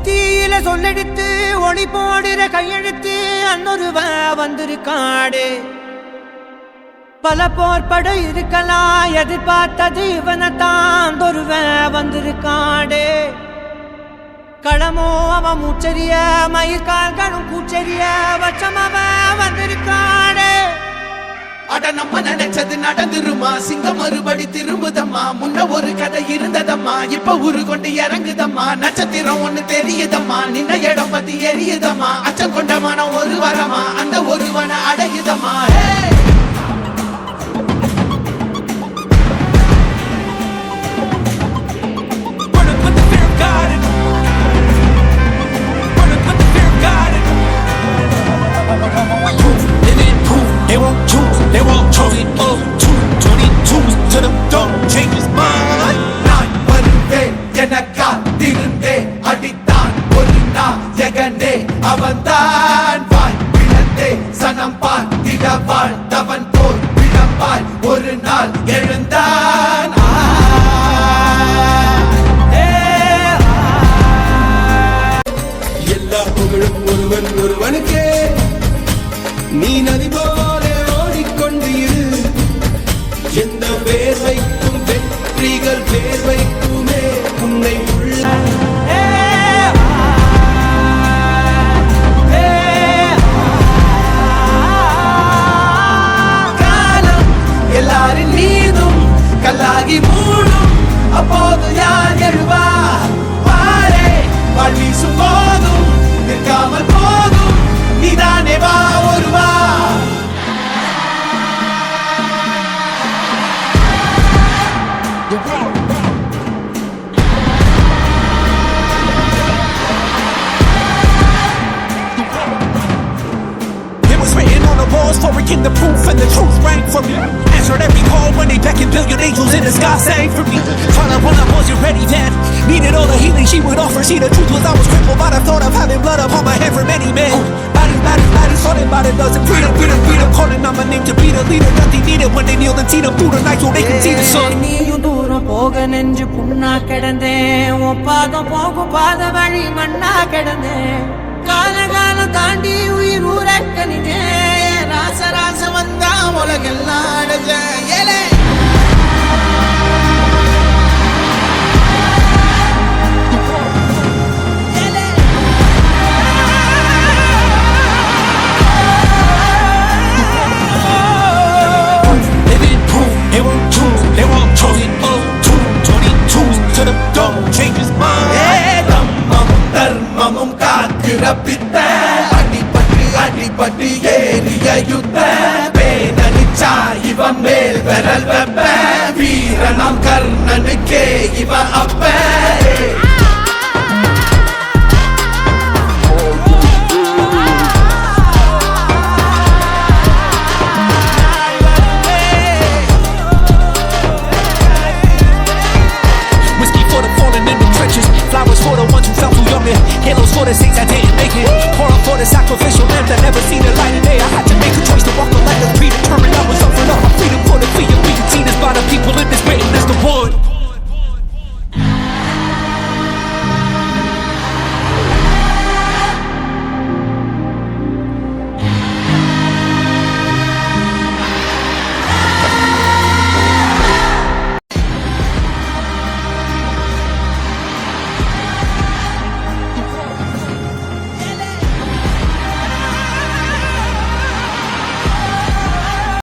தீயில சொல்லெடுத்து ஒளி போடுற கையெழுத்து அன்னொருவ வந்திருக்காடு. பல போர்பட இருக்கலாம் எதிர்பார்த்தது இவனைத்தான் ஒருவ வந்திருக்காடு. களமோ அவன் மூச்சரிய மயிர்கால்களும் கூச்சரிய வச்சம் அவன் வந்திருக்காடு. அட நம்ம நினைச்சது நடந்துருமா, சிங்கம் மறுபடி திரும்புதம்மா. முன்ன ஒரு கதை இருந்ததம்மா, இப்ப ஊரு கொண்டு இறங்குதம்மா. நட்சத்திரம் ஒண்ணு தெரியுதம்மா, நின்ன இடம் பத்தி எரியுதம்மா. அச்சம் கொண்ட மனம் ஒரு வரமா, அந்த ஒருவனை அடையுதம்மா. They won't choose, they won't choose it. 222 to the door, change his mind. நான் வருவேன் எனக்கால் திருந்தே அடித்தான் ஒரு நாயகனே அவன்தான். வாய் பிளந்தே சனம் பார்த்திட வாழ்ந்தவன் போல் விளம்பாய் ஒரு நாள் எழுந்தான். எல்லா புகழும் ஒருவன் ஒருவனுக்கே, நீ நதி போல ஓடிக்கொண்டு இரு. எந்த வேர்வைக்கும் வெற்றிகள் வேர்வைக்குமே உன்னை உள்ள காலம் எல்லாரின் மீதும் கல்லாகி மூடும். அப்போது யார் எழுவா பாரே, வாழ் வீசும் போதும் நிற்காமல் போதும் நீதானே வா ஒருவா. It was written on the walls for a king, the proof and the truth rang from me. Answered every call when they beckoned, billion angels in the sky sang for me. Found out when I wasn't ready then, needed all the healing she would offer. See, the truth was I was crippled by the thought of having blood upon my head for many men. Bodies, thought about it doesn't freedom, calling on my name to be the leader. Nothing needed when they kneel and see them through the night so they can see the sun. நீயும் தூரம் போக நெஞ்சு புண்ணா கிடந்தேன், உன் பாதம் போகும் பாத வழி மண்ணா கிடந்தேன். காலம் தாண்டி உயிர் ஊரக்கணிதேன், ராச வந்தா உலகெல்லாம் அடைஞ்ச ஏலே. They won't choose, they won't choose it. 222 to the door, change his mind. தம்மமும் தர்மமும் காக்கிற பித்த, அடிபட்டு ஏறிய யுத்த. பேனடிச்சா இவன் மேல் விரல் வெப்ப, வீரனாம் கர்ணனுக்கே இவ அப்ப. Flowers for the ones who fell too young, and halos for the saints that didn't make it. Pour out for the sacrificial lamb that never seen the light of day. I had to make a choice to walk the light that's predetermined. I was up for love, my freedom for the fear. We can see this by the people in this waiting, that's the one.